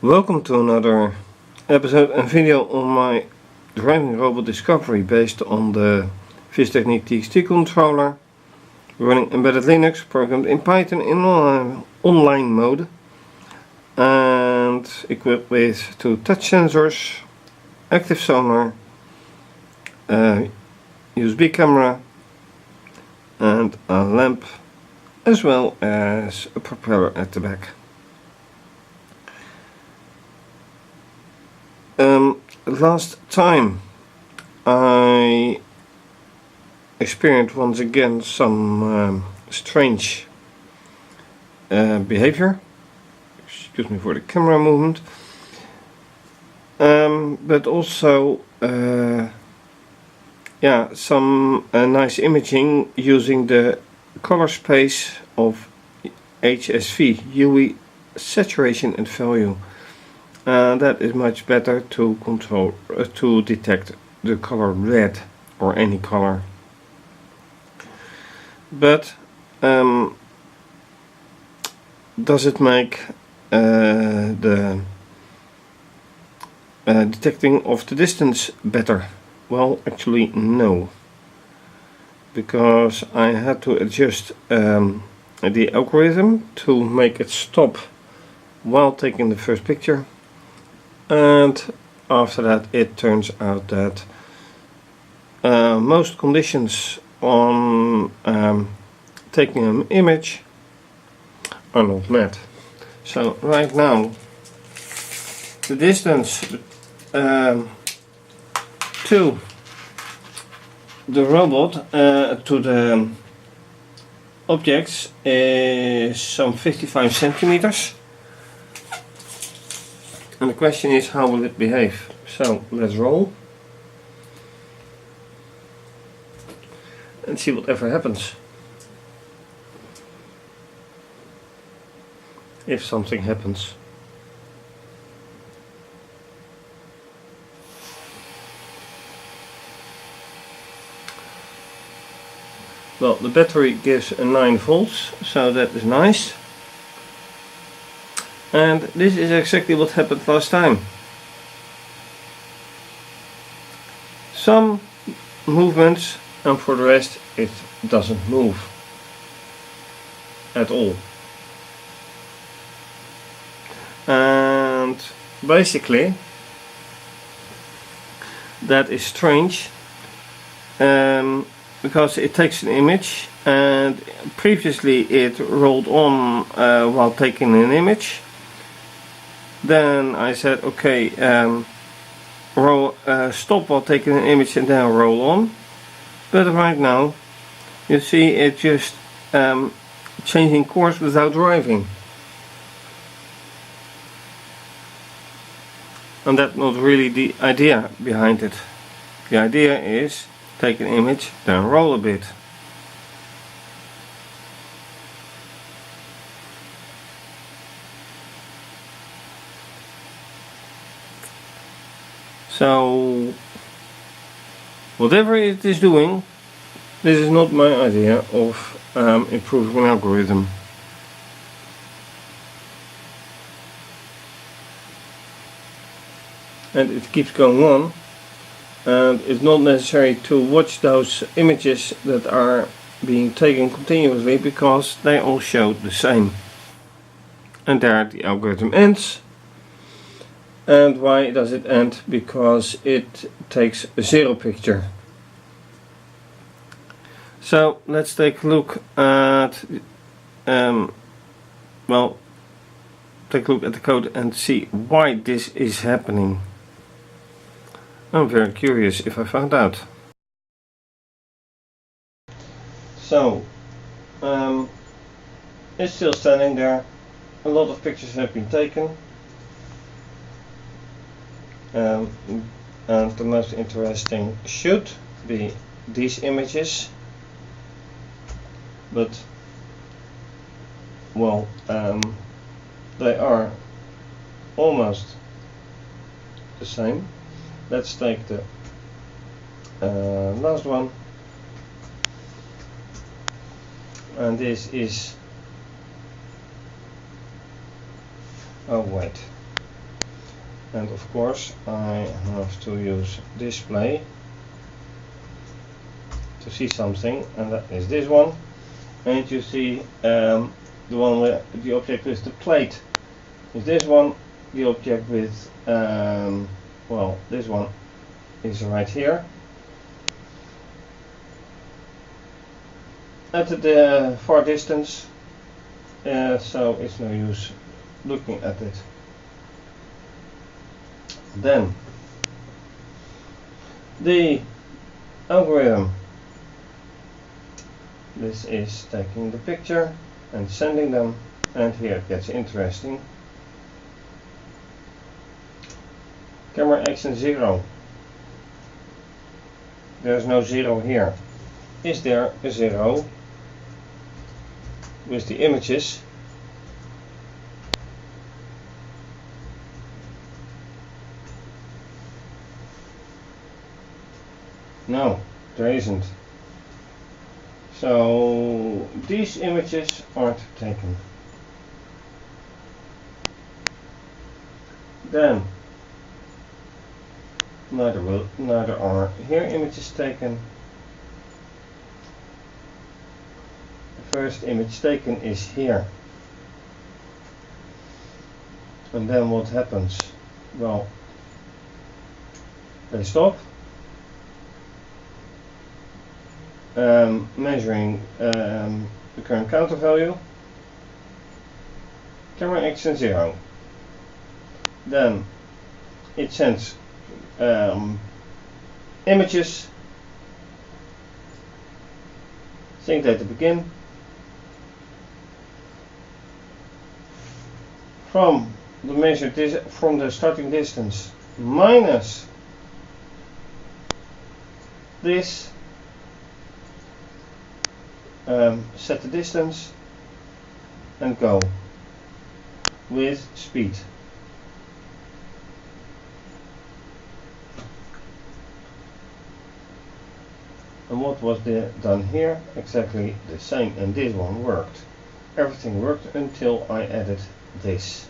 Welcome to another episode and video on my driving robot discovery based on the fischertechnik TXT controller running embedded Linux programmed in Python in online mode and equipped with 2 touch sensors, active sonar, USB camera and a lamp, as well as a propeller at the back. Last time I experienced once again some strange behavior. Excuse me for the camera movement, but also some nice imaging using the color space of HSV, UE saturation and value. That is much better to control, to detect the color red or any color. But does it make the detecting of the distance better? Well, actually no, because I had to adjust the algorithm to make it stop while taking the first picture. And after that it turns out that most conditions on taking an image are not met. So right now the distance to the robot, to the objects, is some 55 centimeters. And the question is, how will it behave? So let's roll and see whatever happens. If something happens. Well, the battery gives a 9 volts, so that is nice. And this is exactly what happened last time. Some movements, and for the rest it doesn't move at all. And basically that is strange, because it takes an image, and previously it rolled on while taking an image. Then I said, okay, stop while taking an image and then roll on. But right now you see it just changing course without driving. And that's not really the idea behind it. The idea is take an image, then roll a bit. So whatever it is doing, this is not my idea of improving an algorithm. And it keeps going on, and it's not necessary to watch those images that are being taken continuously, because they all show the same. And there the algorithm ends. And why does it end? Because it takes a 0 picture. So let's take a look at take a look at the code and see why this is happening. I'm very curious if I found out. So it's still standing there. A lot of pictures have been taken. And the most interesting should be these images, but well, they are almost the same. Let's take the last one, and this is, oh wait, and of course I have to use display to see something, and that is this one. And you see the one with the object with the plate is this one. The object with well, this one is right here at the far distance, so it's no use looking at it. Then the algorithm, this is taking the picture and sending them, and here it gets interesting. Camera action 0. There's no 0 here. Is there a 0 with the images? No, there isn't. So these images aren't taken. Then neither are here images taken. The first image taken is here. And then what happens? Well, they stop measuring the current counter value. Camera action 0. Then it sends images, sync data begin, from the measured from the starting distance minus this, set the distance and go with speed. And what was done here? Exactly the same, and this one worked. Everything worked until I added this.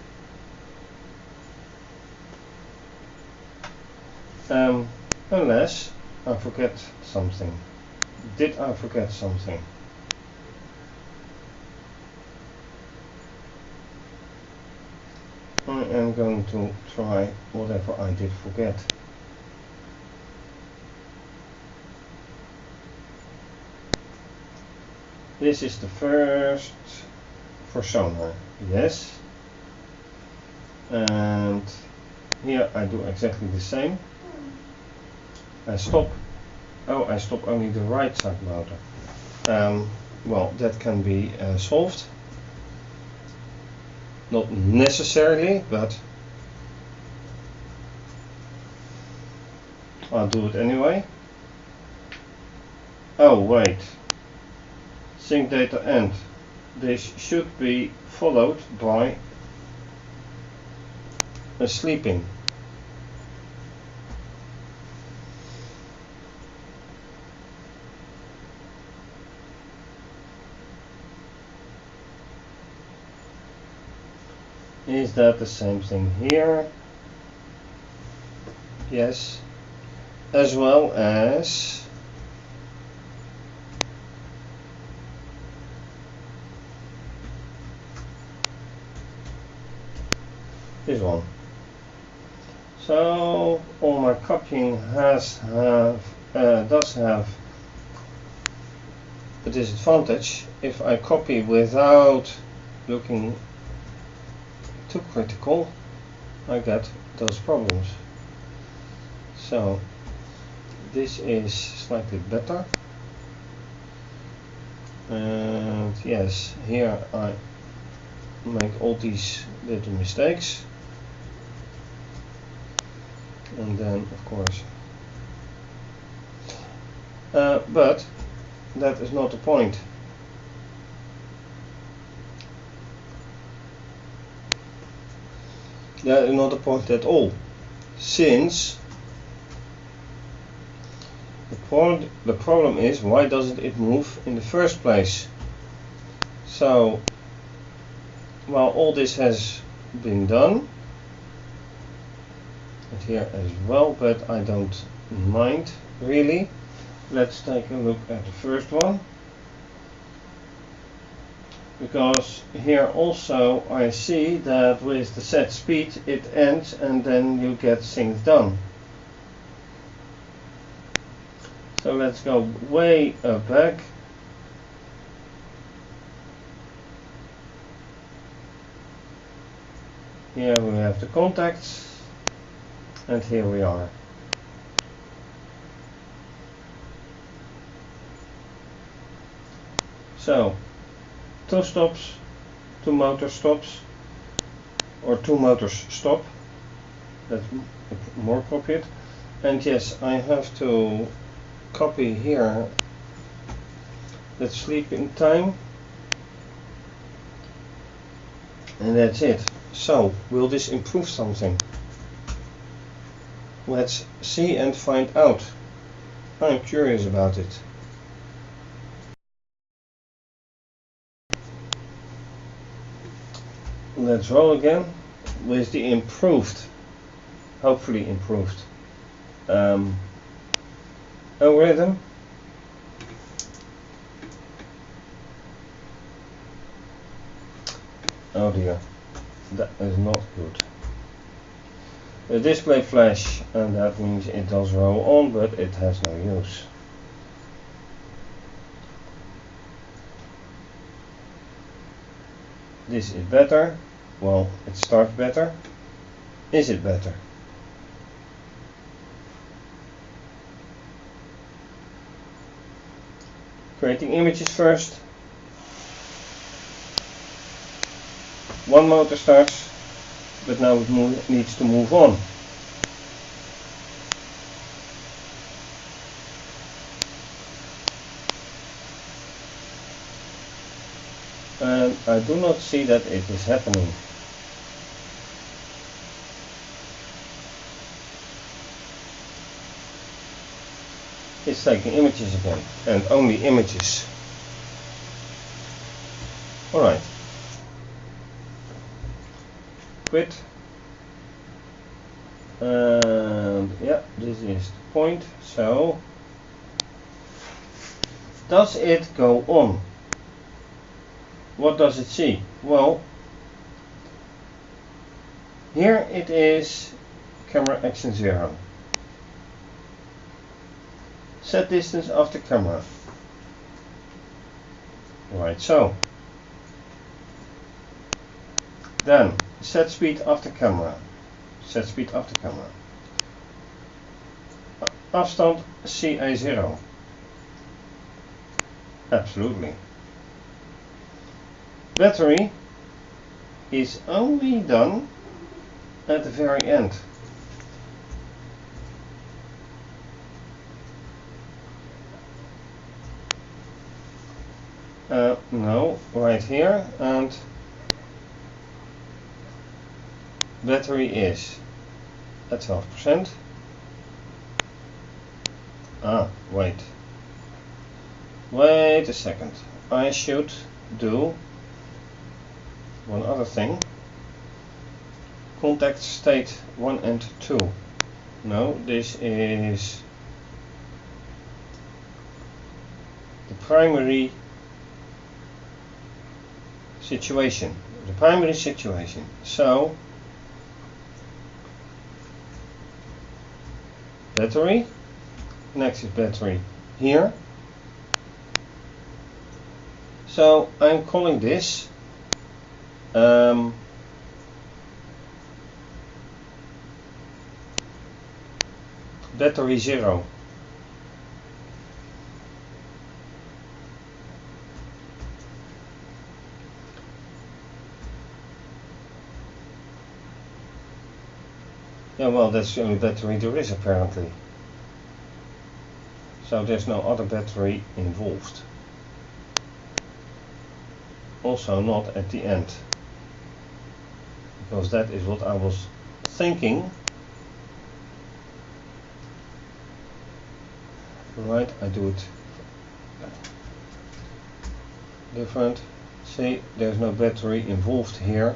Unless I forget something. Did I forget something? I am going to try whatever I did forget. This is the first for sonar, yes. And here I do exactly the same. I stop. Oh, I stop only the right side motor. Well, that can be solved. Not necessarily, but I'll do it anyway. Oh, wait. Sync data end. This should be followed by a sleeping. Is that the same thing here? Yes. As well as this one. So all my copying does have a disadvantage. If I copy without looking too critical, I get those problems. So this is slightly better, and yes, here I make all these little mistakes, and then of course but that is not the point. That is not the point at all, since the problem is, why doesn't it move in the first place? So while all this has been done, and here as well, but I don't mind really. Let's take a look at the first one, because here also I see that with the set speed it ends and then you get things done. So let's go way up back. Here we have the contacts, and here we are. So, 2 stops, 2 motor stops, or 2 motors stop. That's more appropriate. And yes, I have to copy here that sleeping time. And that's it. So, will this improve something? Let's see and find out. I'm curious about it. Let's roll again with the improved, hopefully improved algorithm. Oh dear, that is not good. The display flash, and that means it does roll on, but it has no use. This is better. Well, it starts better. Is it better? Creating images first. One motor starts, but now it needs to move on. And I do not see that it is happening. It's taking images again, and only images. Alright. Quit. And yeah, this is the point. So, does it go on? What does it see? Well, here it is camera action 0. Set distance of the camera. Right, so. Then set speed of the camera. Set speed of the camera. Afstand CA0. Absolutely. Battery is only done at the very end. No, right here, and battery is at 12%. Wait a second. I should do one other thing. Contact state 1 and 2. No, this is the primary situation. The primary situation. So, battery. Next is battery here. So I'm calling this battery 0. Yeah, well, that's the only battery there is apparently. So there's no other battery involved. Also not at the end. Because that is what I was thinking. Right, I do it different. See, there's no battery involved here.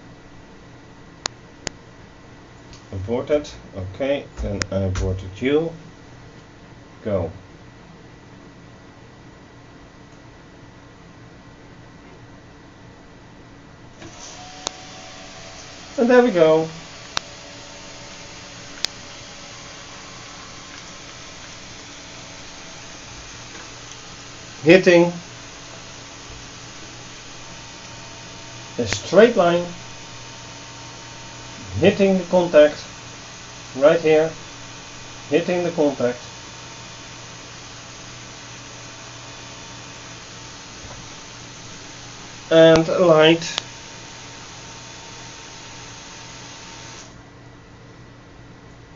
aborted. Okay, then I aborted you. Go. And there we go. Hitting a straight line, hitting the contact right here, hitting the contact, and a light.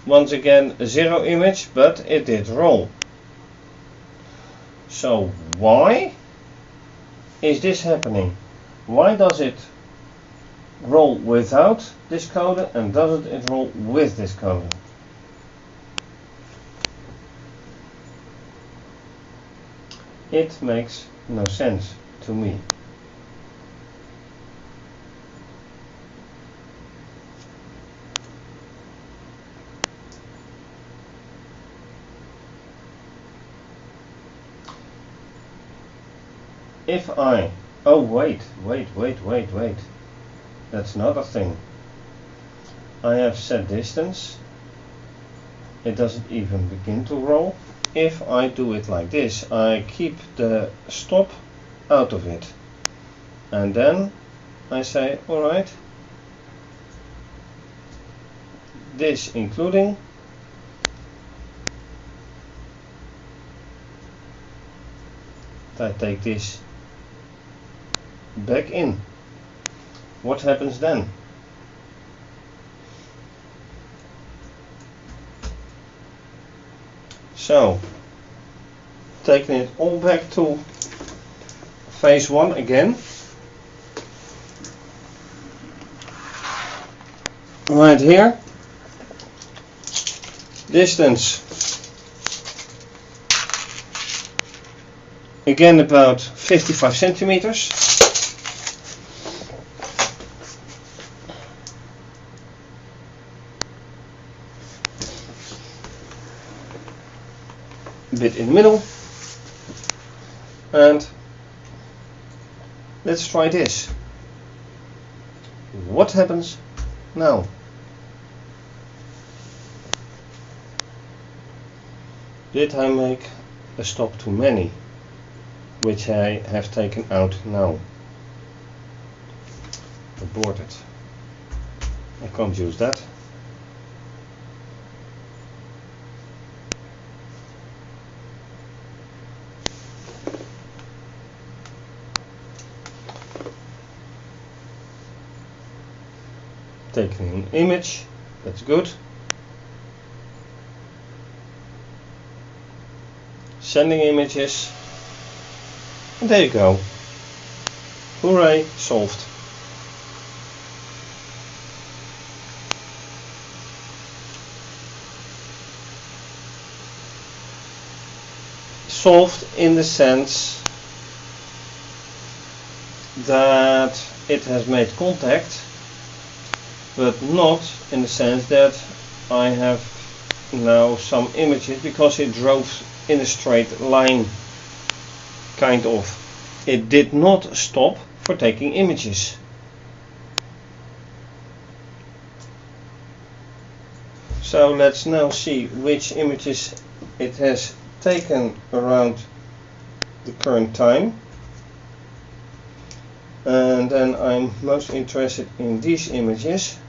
Once again, a zero image, but it did roll. So why is this happening? Why does it roll without this coder and doesn't it roll with this coder? It makes no sense to me. If I, oh wait, that's another thing. I have set distance, it doesn't even begin to roll. If I do it like this, I keep the stop out of it. And then I say, alright, this including, I take this back in. What happens then? So, taking it all back to phase 1 again. Right here. Distance. Again about 55 centimeters. A bit in the middle. And let's try this. What happens now? Did I make a stop too many, which I have taken out now? Aborted. I can't use that. Taking an image, that's good. Sending images, and there you go. Hooray, solved. Solved in the sense that it has made contact, but not in the sense that I have now some images, because it drove in a straight line, kind of. It did not stop for taking images. So let's now see which images it has taken around the current time. And then I'm most interested in these images.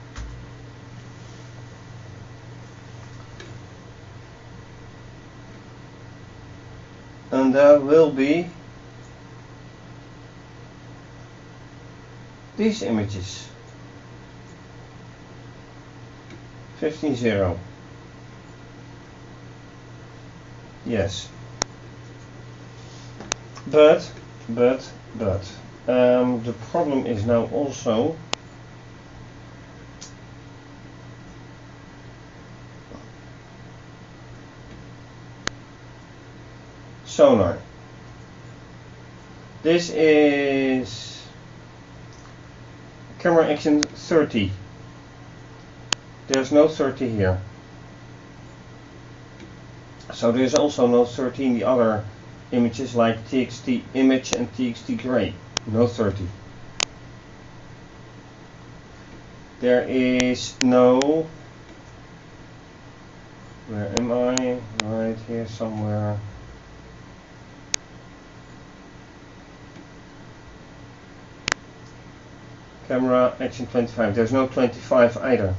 And there will be these images. 15.0. Yes. But the problem is now also sonar. This is camera action 30. there's no 30 here. So there's also no 30 in the other images like TXT image and TXT gray. No 30. There is no, where am I? Right here somewhere. Camera action 25. There's no 25 either.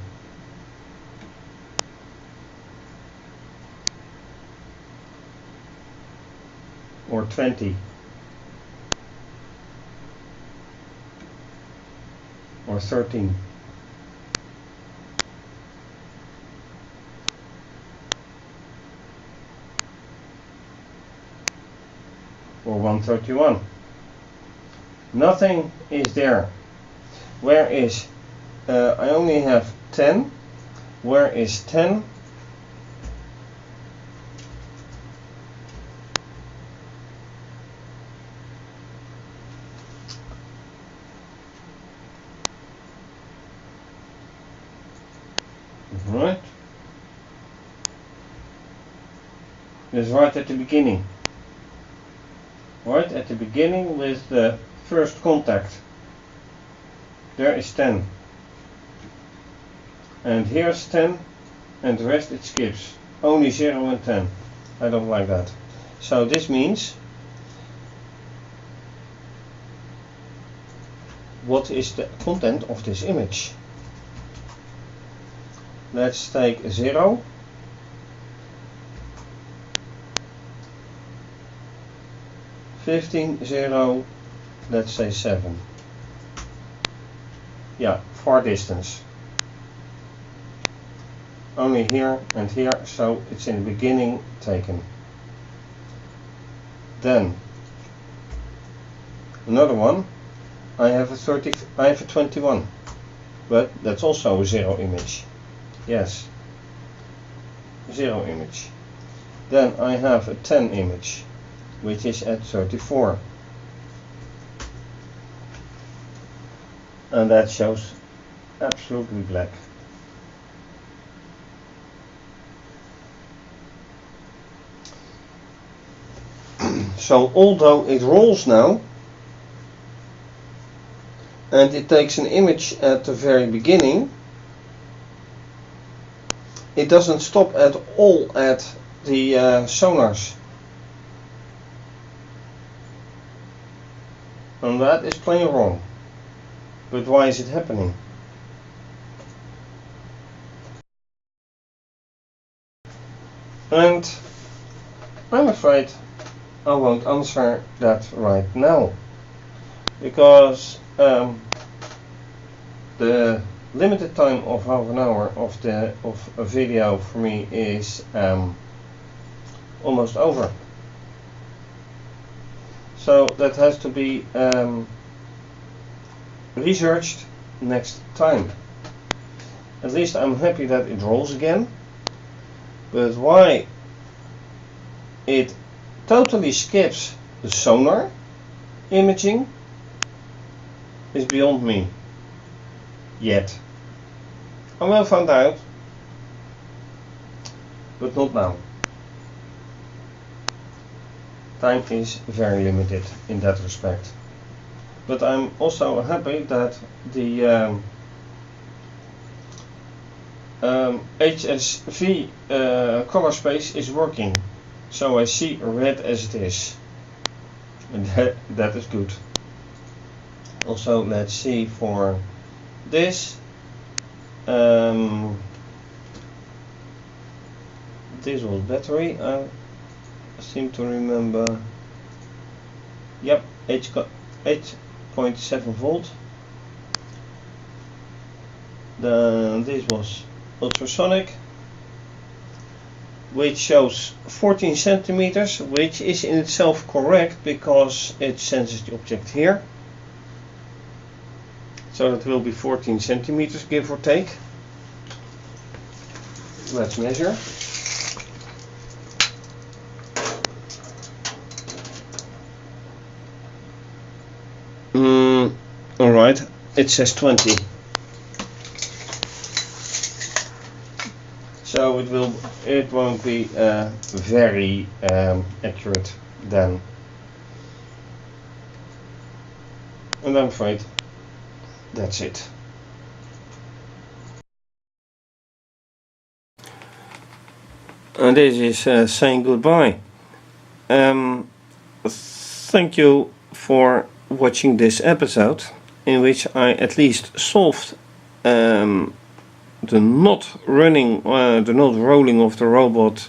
Or 20. Or 13. Or 131. Nothing is there. Where is, I only have 10. Where is 10? Right. It's right at the beginning. Right at the beginning with the first contact. There is 10. And here's 10 and the rest it skips. Only 0 and 10. I don't like that. So this means, what is the content of this image? Let's take 0. 15, 0, let's say 7. Yeah, far distance. Only here and here, so it's in the beginning taken. Then another one. I have a 21, but that's also a 0 image. Yes, 0 image. Then I have a 10 image, which is at 34. And that shows absolutely black. So although it rolls now, and it takes an image at the very beginning, it doesn't stop at all at the sonars. And that is plain wrong. But why is it happening? And I'm afraid I won't answer that right now, because the limited time of half an hour of a video for me is almost over. So that has to be researched next time. At least I'm happy that it rolls again, but why it totally skips the sonar imaging is beyond me. Yet. I will find out, but not now. Time is very limited in that respect. But I'm also happy that the HSV color space is working. So I see red as it is. And that is good. Also, let's see for this. This was battery, I seem to remember. Yep, 8.7 volt. Then this was ultrasonic, which shows 14 centimeters, which is in itself correct because it senses the object here. So that will be 14 centimeters, give or take. Let's measure. Alright, it says 20. so it won't be very accurate then. And I'm afraid that's it. And this is saying goodbye. Thank you for watching this episode, in which I at least solved the not rolling of the robot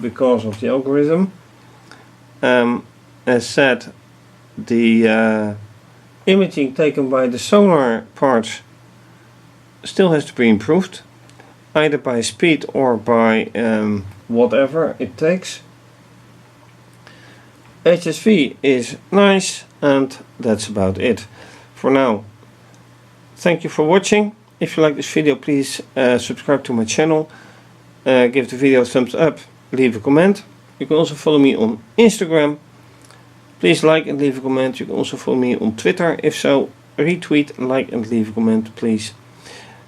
because of the algorithm. As said, the imaging taken by the sonar parts still has to be improved, either by speed or by whatever it takes. HSV is nice, and that's about it for now. Thank you for watching. If you like this video, please subscribe to my channel, give the video a thumbs up, leave a comment. You can also follow me on Instagram. Please like and leave a comment. You can also follow me on Twitter. If so, retweet, like and leave a comment, please.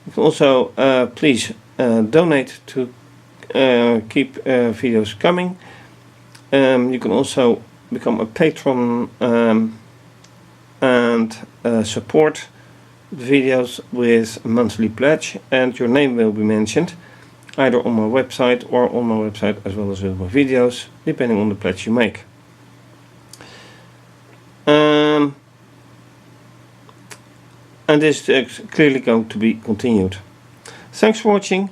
You can also please donate to keep videos coming. You can also become a patron and support the videos with a monthly pledge, and your name will be mentioned either on my website or on my website as well as with my videos, depending on the pledge you make. And this is clearly going to be continued. Thanks for watching.